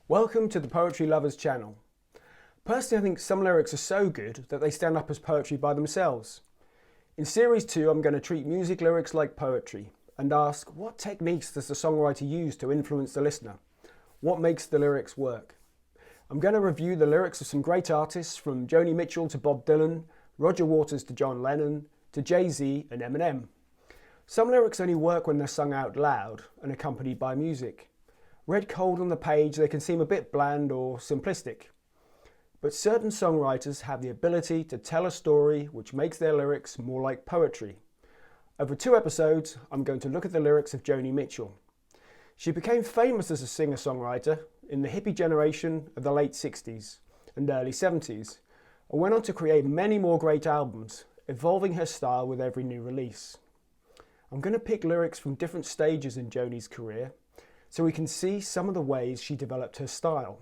Welcome to the Poetry Lovers channel. Personally, I think some lyrics are so good that they stand up as poetry by themselves. In Series 2, I'm going to treat music lyrics like poetry and ask, what techniques does the songwriter use to influence the listener? What makes the lyrics work? I'm going to review the lyrics of some great artists, from Joni Mitchell to Bob Dylan, Roger Waters to John Lennon, to Jay-Z and Eminem. Some lyrics only work when they're sung out loud and accompanied by music. Read cold on the page, they can seem a bit bland or simplistic. But certain songwriters have the ability to tell a story which makes their lyrics more like poetry. Over 2 episodes, I'm going to look at the lyrics of Joni Mitchell. She became famous as a singer-songwriter in the hippie generation of the late 60s and early 70s, and went on to create many more great albums, evolving her style with every new release. I'm going to pick lyrics from different stages in Joni's career, so we can see some of the ways she developed her style.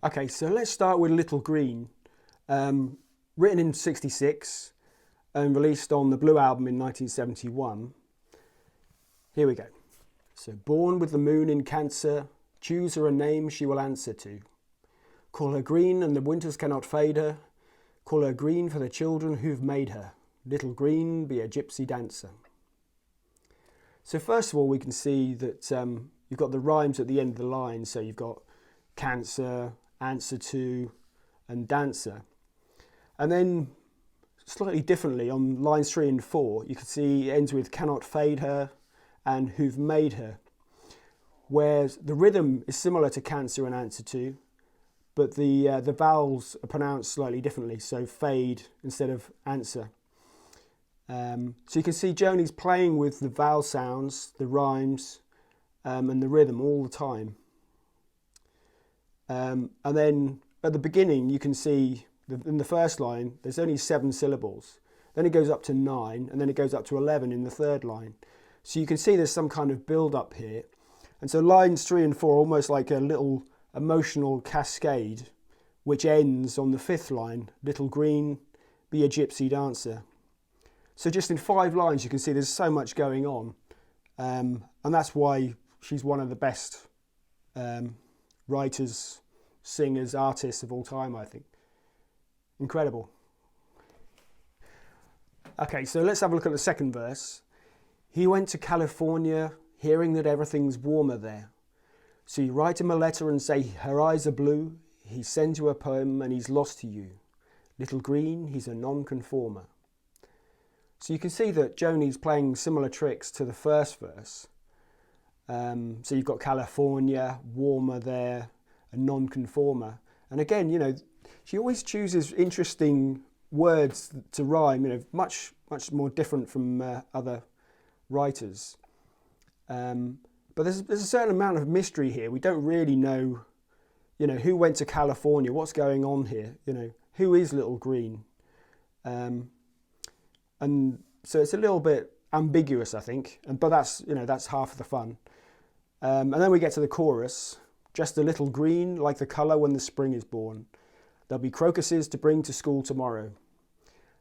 Okay, so let's start with Little Green, written in '66 and released on the Blue Album in 1971. Here we go. So, born with the moon in Cancer, choose her a name she will answer to. Call her green and the winters cannot fade her. Call her green for the children who've made her. Little green, be a gypsy dancer. So first of all, we can see that you've got the rhymes at the end of the line. So you've got cancer, answer to, and dancer. And then slightly differently on lines 3 and 4, you can see it ends with cannot fade her and who've made her. Whereas the rhythm is similar to cancer and answer to, but the vowels are pronounced slightly differently. So fade instead of answer. So you can see Joni's playing with the vowel sounds, the rhymes, and the rhythm all the time. And then at the beginning, you can see in the first line, there's only 7 syllables. Then it goes up to 9, and then it goes up to 11 in the third line. So you can see there's some kind of build-up here. And so lines 3 and 4 are almost like a little emotional cascade, which ends on the 5th line, little green, be a gypsy dancer. So just in 5 lines, you can see there's so much going on. And that's why she's one of the best writers, singers, artists of all time, I think. Incredible. Okay, so let's have a look at the second verse. He went to California, hearing that everything's warmer there. So you write him a letter and say her eyes are blue. He sends you a poem and he's lost to you. Little green, he's a non-conformer. So you can see that Joni's playing similar tricks to the first verse. So you've got California, warmer there, a non-conformer. And again, she always chooses interesting words to rhyme, much more different from other writers. But there's a certain amount of mystery here. We don't really know, who went to California, what's going on here, who is Little Green? And so it's a little bit ambiguous, I think. But that's half of the fun. And then we get to the chorus. Just a little green, like the colour when the spring is born. There'll be crocuses to bring to school tomorrow.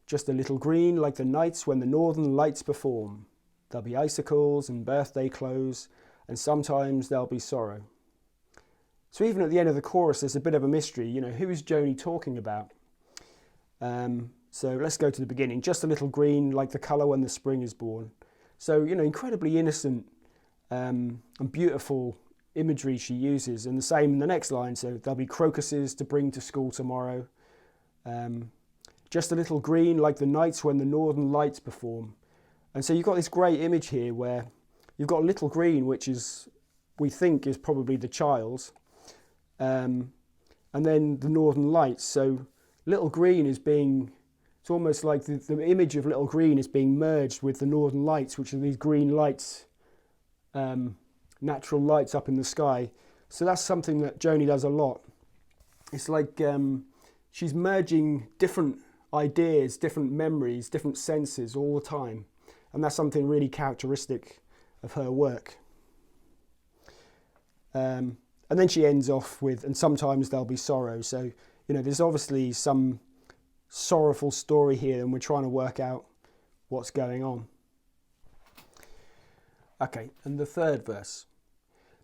Just a little green, like the nights when the northern lights perform. There'll be icicles and birthday clothes, and sometimes there'll be sorrow. So even at the end of the chorus, there's a bit of a mystery. Who is Joni talking about? So let's go to the beginning. Just a little green, like the colour when the spring is born. So, incredibly innocent and beautiful imagery she uses. And the same in the next line. So there'll be crocuses to bring to school tomorrow. Just a little green, like the nights when the northern lights perform. And so you've got this great image here where you've got Little Green, which we think is probably the child. And then the northern lights. So Little Green it's almost like the image of Little Green is being merged with the northern lights, which are these green lights, natural lights up in the sky. So that's something that Joni does a lot. It's like she's merging different ideas, different memories, different senses all the time. And that's something really characteristic of her work. And then she ends off with, and sometimes there'll be sorrow. So, there's obviously some sorrowful story here, and we're trying to work out what's going on. Okay, and the third verse.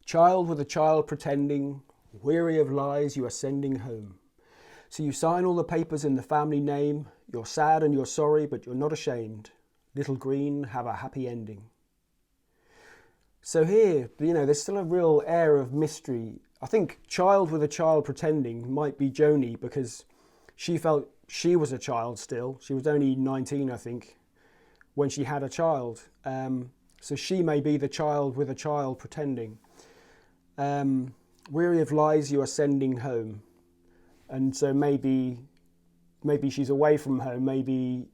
Child with a child pretending, Weary of lies, you are sending home. So you sign all the papers in the family name. You're sad and you're sorry, but you're not ashamed. Little green, have a happy ending. So here, there's still a real air of mystery. I think child with a child pretending might be Joni, because she felt she was a child still. She was only 19, I think, when she had a child. So she may be the child with a child pretending. Weary of lies, you are sending home. And so maybe she's away from home. Maybe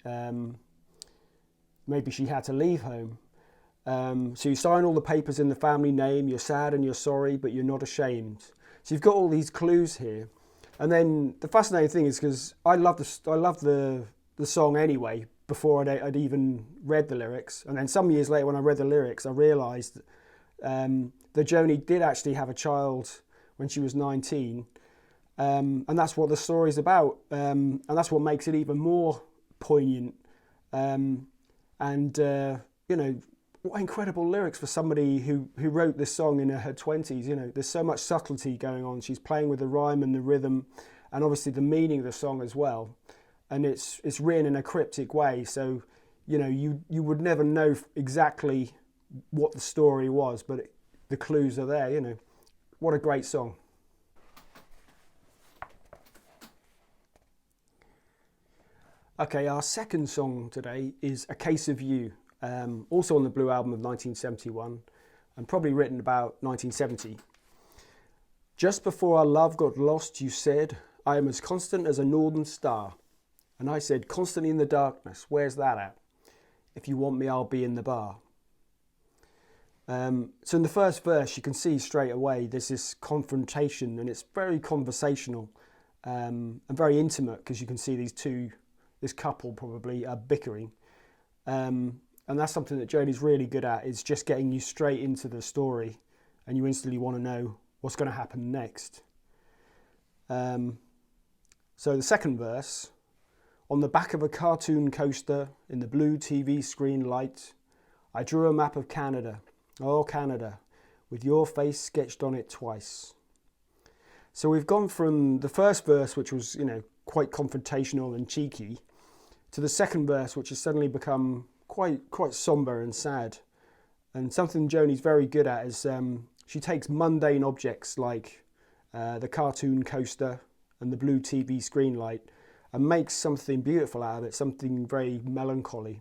she had to leave home. So you sign all the papers in the family name. You're sad and you're sorry, but you're not ashamed. So you've got all these clues here. And then the fascinating thing is, because I love the song anyway before I'd even read the lyrics. And then some years later, when I read the lyrics, I realised that Joni did actually have a child when she was 19. And that's what the story's about. And that's what makes it even more poignant. What incredible lyrics for somebody who wrote this song in her 20s. There's so much subtlety going on. She's playing with the rhyme and the rhythm, and obviously the meaning of the song as well. And it's written in a cryptic way, so you would never know exactly what the story was, but the clues are there. What a great song. Okay, our second song today is A Case of You, also on the Blue Album of 1971, and probably written about 1970. Just before our love got lost, you said, I am as constant as a northern star. And I said, constantly in the darkness, where's that at? If you want me, I'll be in the bar. So in the first verse, you can see straight away there's this confrontation, and it's very conversational and very intimate, because you can see this couple probably are bickering. And that's something that Joni's really good at, is just getting you straight into the story, and you instantly want to know what's going to happen next. So the second verse, on the back of a cartoon coaster in the blue TV screen light, I drew a map of Canada, oh Canada, with your face sketched on it twice. So we've gone from the first verse, which was, quite confrontational and cheeky, to the second verse, which has suddenly become quite somber and sad. And something Joni's very good at is she takes mundane objects like the cartoon coaster and the blue TV screen light, and makes something beautiful out of it, something very melancholy.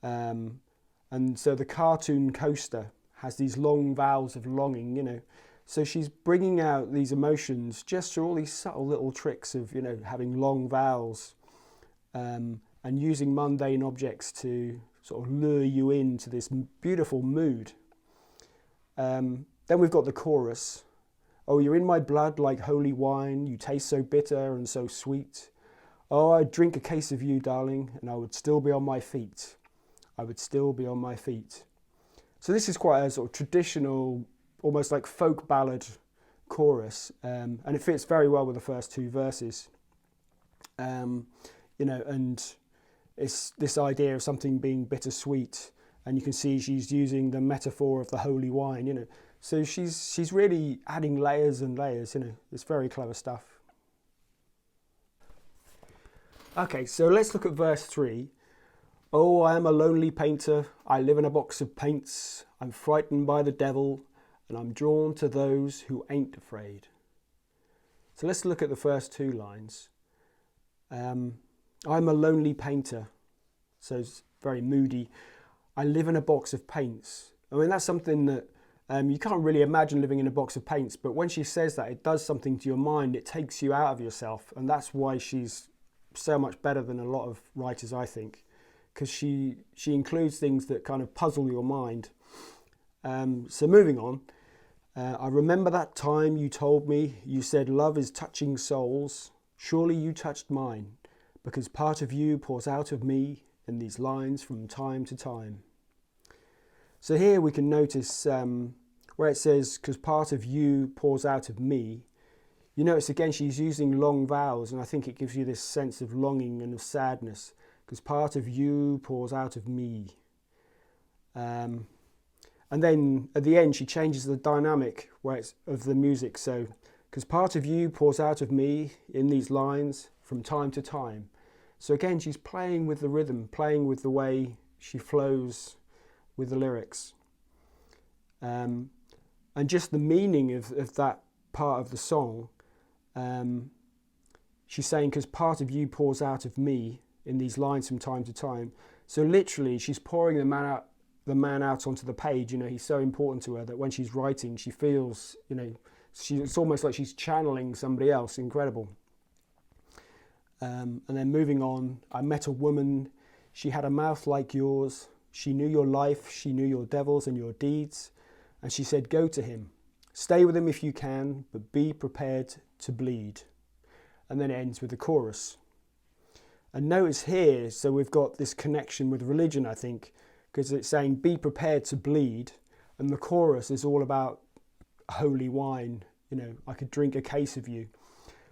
And so the cartoon coaster has these long vowels of longing, So she's bringing out these emotions just through all these subtle little tricks of, having long vowels, and using mundane objects to sort of lure you into this beautiful mood. Then we've got the chorus. Oh, you're in my blood like holy wine. You taste so bitter and so sweet. Oh, I'd drink a case of you, darling, and I would still be on my feet. I would still be on my feet. So this is quite a sort of traditional, almost like folk ballad chorus, and it fits very well with the first two verses. And it's this idea of something being bittersweet, and you can see she's using the metaphor of the holy wine, So she's really adding layers and layers, It's very clever stuff. Okay, so let's look at verse 3. Oh, I am a lonely painter. I live in a box of paints. I'm frightened by the devil, and I'm drawn to those who ain't afraid. So let's look at the first two lines. I'm a lonely painter. So it's very moody. I live in a box of paints. I mean, that's something that you can't really imagine living in a box of paints, but when she says that, it does something to your mind. It takes you out of yourself, and that's why she's so much better than a lot of writers, I think, because she includes things that kind of puzzle your mind. So moving on, I remember that time you told me, you said love is touching souls. Surely you touched mine, because part of you pours out of me in these lines from time to time. So here we can notice where it says, because part of you pours out of me. You notice again she's using long vowels, and I think it gives you this sense of longing and of sadness, because part of you pours out of me. And And then at the end, she changes the dynamic of the music. So, because part of you pours out of me in these lines from time to time. So again, she's playing with the rhythm, playing with the way she flows with the lyrics. And just the meaning of that part of the song, she's saying, because part of you pours out of me in these lines from time to time. So literally, she's pouring the man out onto the page. He's so important to her that when she's writing, she feels, it's almost like she's channeling somebody else. Incredible. And then moving on, I met a woman. She had a mouth like yours. She knew your life. She knew your devils and your deeds. And she said, go to him. Stay with him if you can, but be prepared to bleed. And then it ends with the chorus. And notice here, so we've got this connection with religion, I think, because it's saying, be prepared to bleed. And the chorus is all about holy wine. I could drink a case of you.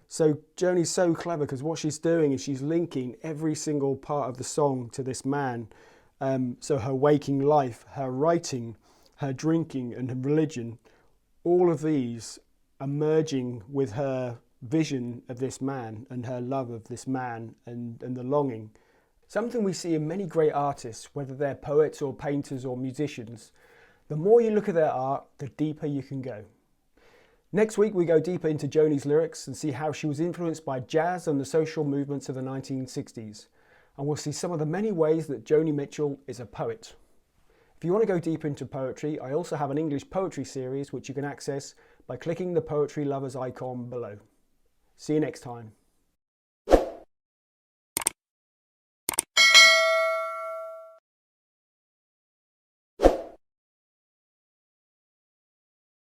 So Joni's so clever, because what she's doing is she's linking every single part of the song to this man. So her waking life, her writing, her drinking and her religion, all of these are merging with her vision of this man and her love of this man and the longing. Something we see in many great artists, whether they're poets or painters or musicians, the more you look at their art, the deeper you can go. Next week, we go deeper into Joni's lyrics and see how she was influenced by jazz and the social movements of the 1960s. And we'll see some of the many ways that Joni Mitchell is a poet. If you want to go deeper into poetry, I also have an English poetry series which you can access by clicking the Poetry Lovers icon below. See you next time.